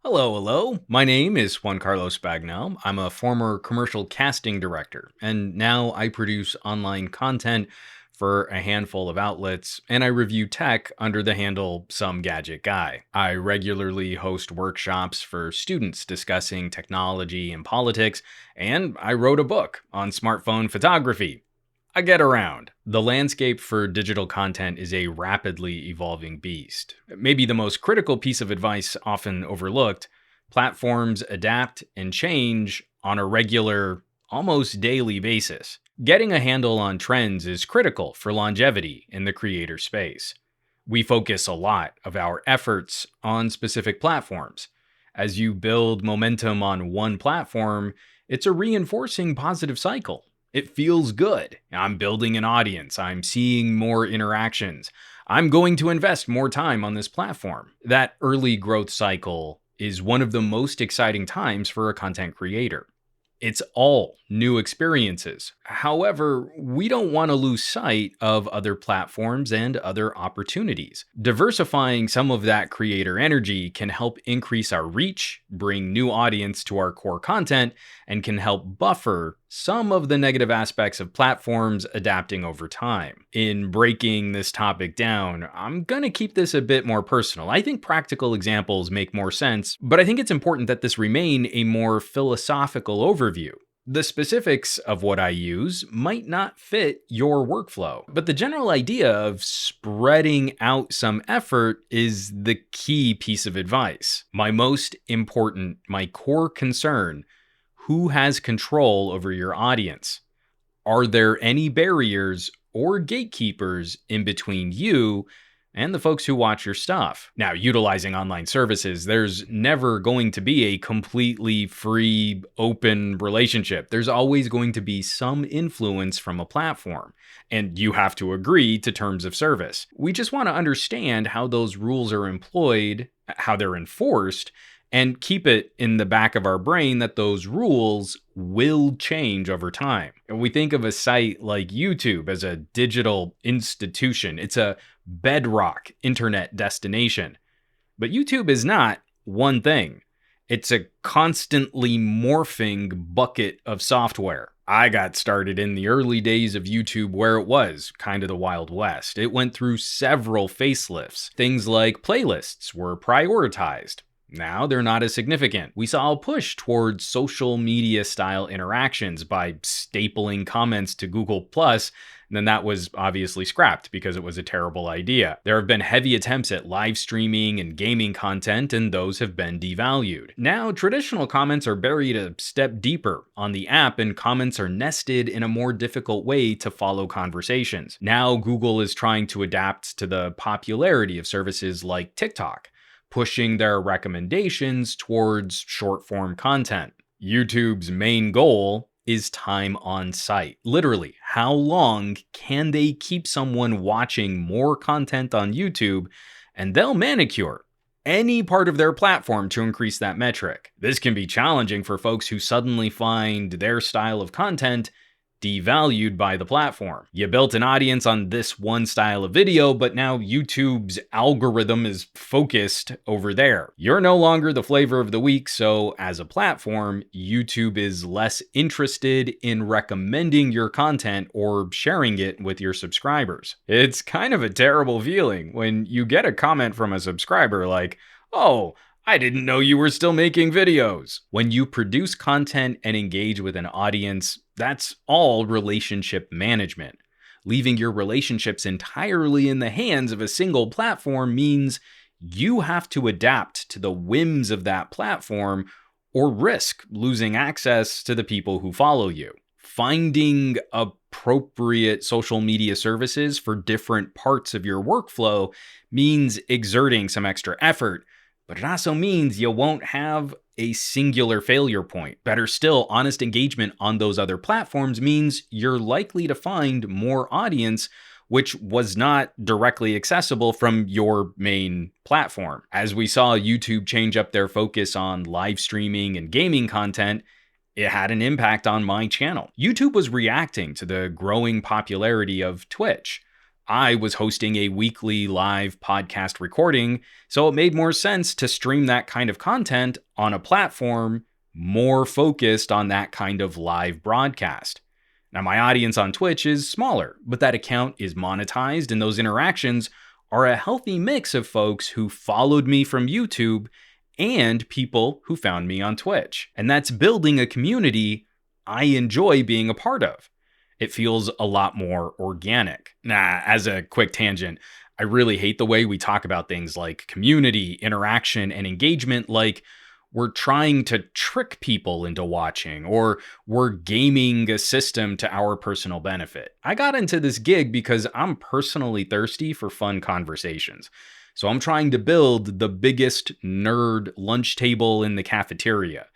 Hello. My name is Juan Carlos Bagnell. I'm a former commercial casting director, and now I produce online content for a handful of outlets, and I review tech under the handle SomeGadgetGuy. I regularly host workshops for students discussing technology and politics, and I wrote a book on smartphone photography. I get around. The landscape for digital content is a rapidly evolving beast. Maybe the most critical piece of advice often overlooked: platforms adapt and change on a regular, almost daily basis. Getting a handle on trends is critical for longevity in the creator space. We focus a lot of our efforts on specific platforms. As you build momentum on one platform, it's a reinforcing positive cycle. It feels good. I'm building an audience. I'm seeing more interactions. I'm going to invest more time on this platform. That early growth cycle is one of the most exciting times for a content creator. It's all new experiences. However, we don't want to lose sight of other platforms and other opportunities. Diversifying some of that creator energy can help increase our reach, bring new audience to our core content, and can help buffer some of the negative aspects of platforms adapting over time. In breaking this topic down, I'm going to keep this a bit more personal. I think practical examples make more sense, but I think it's important that this remain a more philosophical overview. The specifics of what I use might not fit your workflow, but the general idea of spreading out some effort is the key piece of advice. My core concern: who has control over your audience? Are there any barriers or gatekeepers in between you and the folks who watch your stuff? Now, utilizing online services, there's never going to be a completely free, open relationship. There's always going to be some influence from a platform, and you have to agree to terms of service. We just want to understand how those rules are employed, how they're enforced, and keep it in the back of our brain that those rules will change over time. And we think of a site like YouTube as a digital institution. It's a bedrock internet destination. But YouTube is not one thing. It's a constantly morphing bucket of software. I got started in the early days of YouTube where it was kind of the Wild West. It went through several facelifts. Things like playlists were prioritized. Now they're not as significant. We saw a push towards social media style interactions by stapling comments to Google+, and then that was obviously scrapped because it was a terrible idea. There have been heavy attempts at live streaming and gaming content, and those have been devalued. Now, traditional comments are buried a step deeper on the app, and comments are nested in a more difficult way to follow conversations. Now, Google is trying to adapt to the popularity of services like TikTok, pushing their recommendations towards short-form content. YouTube's main goal is time on site. Literally, how long can they keep someone watching more content on YouTube, and they'll manicure any part of their platform to increase that metric. This can be challenging for folks who suddenly find their style of content devalued by the platform. You built an audience on this one style of video, but now YouTube's algorithm is focused over there. You're no longer the flavor of the week, so as a platform, YouTube is less interested in recommending your content or sharing it with your subscribers. It's kind of a terrible feeling when you get a comment from a subscriber like, "Oh, I didn't know you were still making videos." When you produce content and engage with an audience, that's all relationship management. Leaving your relationships entirely in the hands of a single platform means you have to adapt to the whims of that platform or risk losing access to the people who follow you. Finding appropriate social media services for different parts of your workflow means exerting some extra effort, but it also means you won't have a singular failure point. Better still, honest engagement on those other platforms means you're likely to find more audience which was not directly accessible from your main platform. As we saw YouTube change up their focus on live streaming and gaming content, it had an impact on my channel. YouTube was reacting to the growing popularity of Twitch. I was hosting a weekly live podcast recording, so it made more sense to stream that kind of content on a platform more focused on that kind of live broadcast. Now, my audience on Twitch is smaller, but that account is monetized, and those interactions are a healthy mix of folks who followed me from YouTube and people who found me on Twitch. And that's building a community I enjoy being a part of. It feels a lot more organic. As a quick tangent, I really hate the way we talk about things like community, interaction, and engagement like we're trying to trick people into watching or we're gaming a system to our personal benefit. I got into this gig because I'm personally thirsty for fun conversations. So I'm trying to build the biggest nerd lunch table in the cafeteria.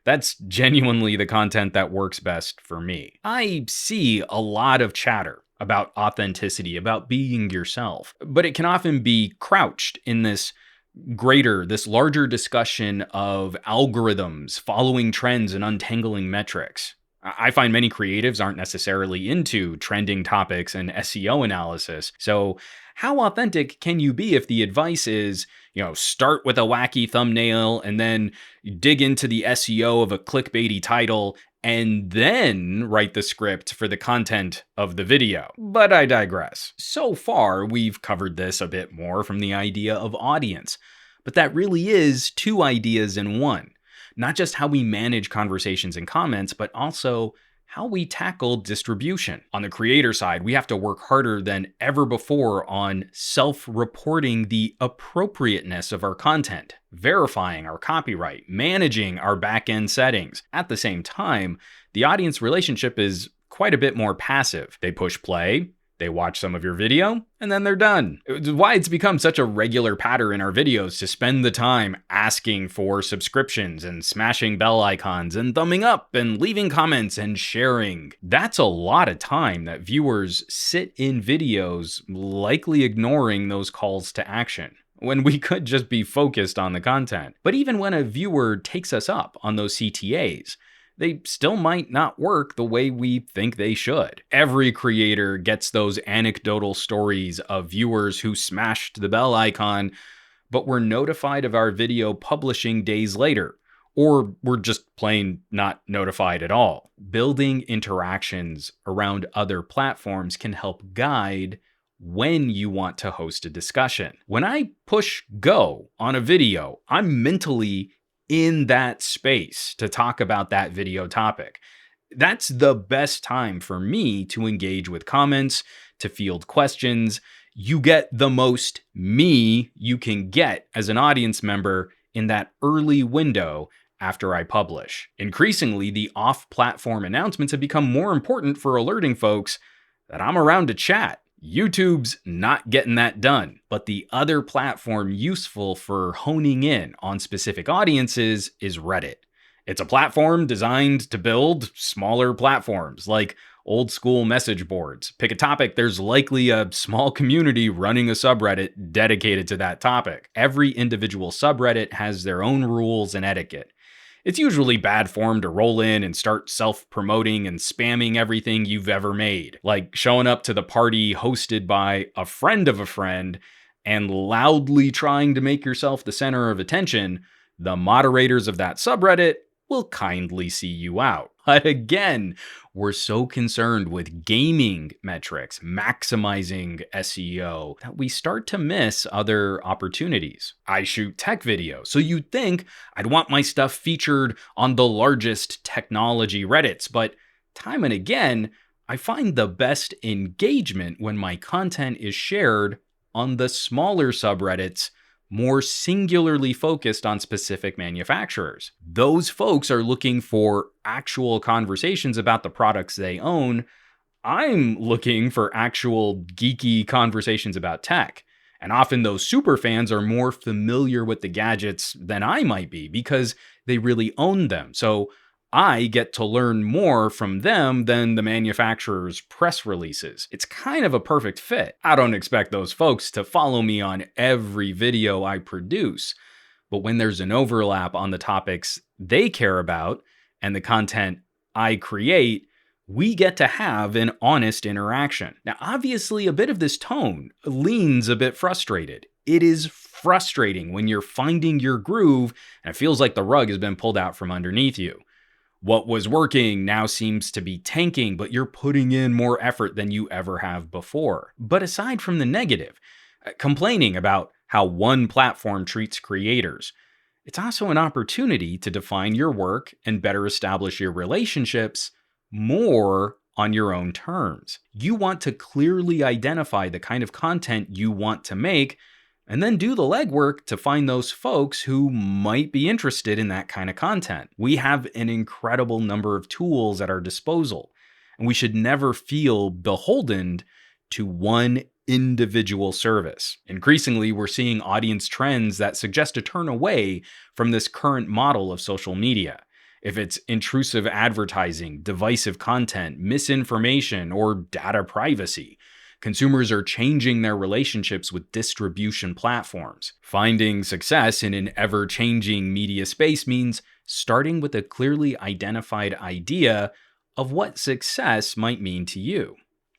That's genuinely the content that works best for me. I see a lot of chatter about authenticity, about being yourself, but it can often be crouched in this larger discussion of algorithms, following trends, and untangling metrics. I find many creatives aren't necessarily into trending topics and SEO analysis. So how authentic can you be if the advice is, start with a wacky thumbnail and then dig into the SEO of a clickbaity title and then write the script for the content of the video? But I digress. So far, we've covered this a bit more from the idea of audience, but that really is two ideas in one. Not just how we manage conversations and comments, but also how we tackle distribution. On the creator side, we have to work harder than ever before on self-reporting the appropriateness of our content, verifying our copyright, managing our back-end settings. At the same time, the audience relationship is quite a bit more passive. They push play, they watch some of your video, and then they're done. It's why it's become such a regular pattern in our videos to spend the time asking for subscriptions and smashing bell icons and thumbing up and leaving comments and sharing. That's a lot of time that viewers sit in videos likely ignoring those calls to action, when we could just be focused on the content. But even when a viewer takes us up on those CTAs, they still might not work the way we think they should. Every creator gets those anecdotal stories of viewers who smashed the bell icon, but were notified of our video publishing days later, or were just plain not notified at all. Building interactions around other platforms can help guide when you want to host a discussion. When I push go on a video, I'm mentally in that space to talk about that video topic. That's the best time for me to engage with comments, to field questions. You get the most me you can get as an audience member in that early window after I publish. Increasingly, the off-platform announcements have become more important for alerting folks that I'm around to chat. YouTube's not getting that done, but the other platform useful for honing in on specific audiences is Reddit. It's a platform designed to build smaller platforms like old school message boards. Pick a topic, there's likely a small community running a subreddit dedicated to that topic. Every individual subreddit has their own rules and etiquette. It's usually bad form to roll in and start self-promoting and spamming everything you've ever made, like showing up to the party hosted by a friend of a friend and loudly trying to make yourself the center of attention. The moderators of that subreddit will kindly see you out. But again, we're so concerned with gaming metrics, maximizing SEO, that we start to miss other opportunities. I shoot tech videos, so you'd think I'd want my stuff featured on the largest technology Reddits, but time and again, I find the best engagement when my content is shared on the smaller subreddits, more singularly focused on specific manufacturers. Those folks are looking for actual conversations about the products they own. I'm looking for actual geeky conversations about tech. And often those super fans are more familiar with the gadgets than I might be because they really own them. So I get to learn more from them than the manufacturer's press releases. It's kind of a perfect fit. I don't expect those folks to follow me on every video I produce, but when there's an overlap on the topics they care about and the content I create, We get to have an honest interaction. Now, obviously, a bit of this tone leans a bit frustrated. It is frustrating when you're finding your groove and it feels like the rug has been pulled out from underneath you. What was working now seems to be tanking, but you're putting in more effort than you ever have before. But aside from the negative, complaining about how one platform treats creators, it's also an opportunity to define your work and better establish your relationships more on your own terms. You want to clearly identify the kind of content you want to make and then do the legwork to find those folks who might be interested in that kind of content. We have an incredible number of tools at our disposal, and we should never feel beholden to one individual service. Increasingly, we're seeing audience trends that suggest a turn away from this current model of social media. If it's intrusive advertising, divisive content, misinformation, or data privacy, consumers are changing their relationships with distribution platforms. Finding success in an ever-changing media space means starting with a clearly identified idea of what success might mean to you.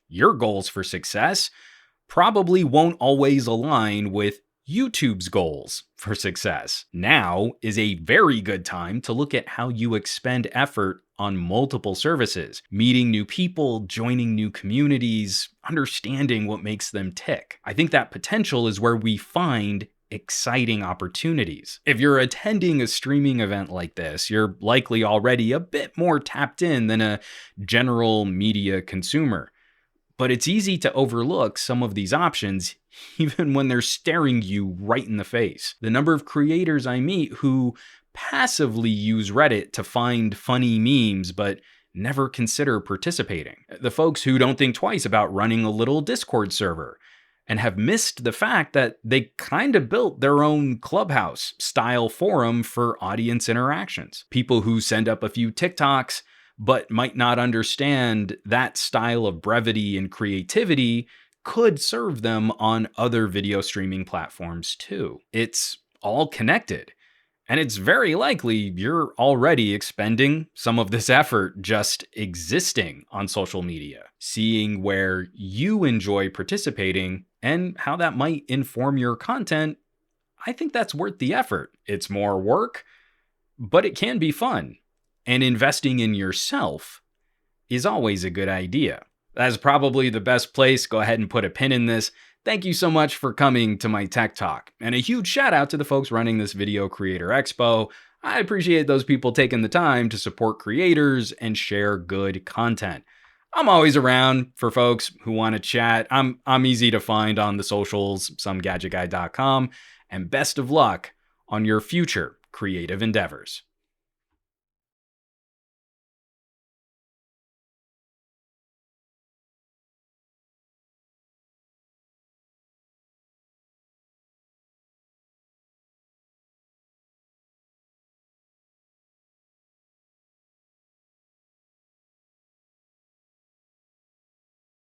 Your goals for success probably won't always align with YouTube's goals for success. Now is a very good time to look at how you expend effort on multiple services, meeting new people, joining new communities, understanding what makes them tick. I think that potential is where we find exciting opportunities. If you're attending a streaming event like this, you're likely already a bit more tapped in than a general media consumer. But it's easy to overlook some of these options even when they're staring you right in the face. The number of creators I meet who passively use Reddit to find funny memes but never consider participating. The folks who don't think twice about running a little Discord server and have missed the fact that they kind of built their own Clubhouse style forum for audience interactions. People who send up a few TikToks but might not understand that style of brevity and creativity could serve them on other video streaming platforms too. It's all connected. And it's very likely you're already expending some of this effort just existing on social media, seeing where you enjoy participating and how that might inform your content. I think that's worth the effort. It's more work, but it can be fun. And investing in yourself is always a good idea. That's probably the best place. Go ahead and put a pin in this. Thank you so much for coming to my tech talk. And a huge shout out to the folks running this Video Creator Expo. I appreciate those people taking the time to support creators and share good content. I'm always around for folks who want to chat. I'm easy to find on the socials, SomeGadgetGuy.com. And best of luck on your future creative endeavors.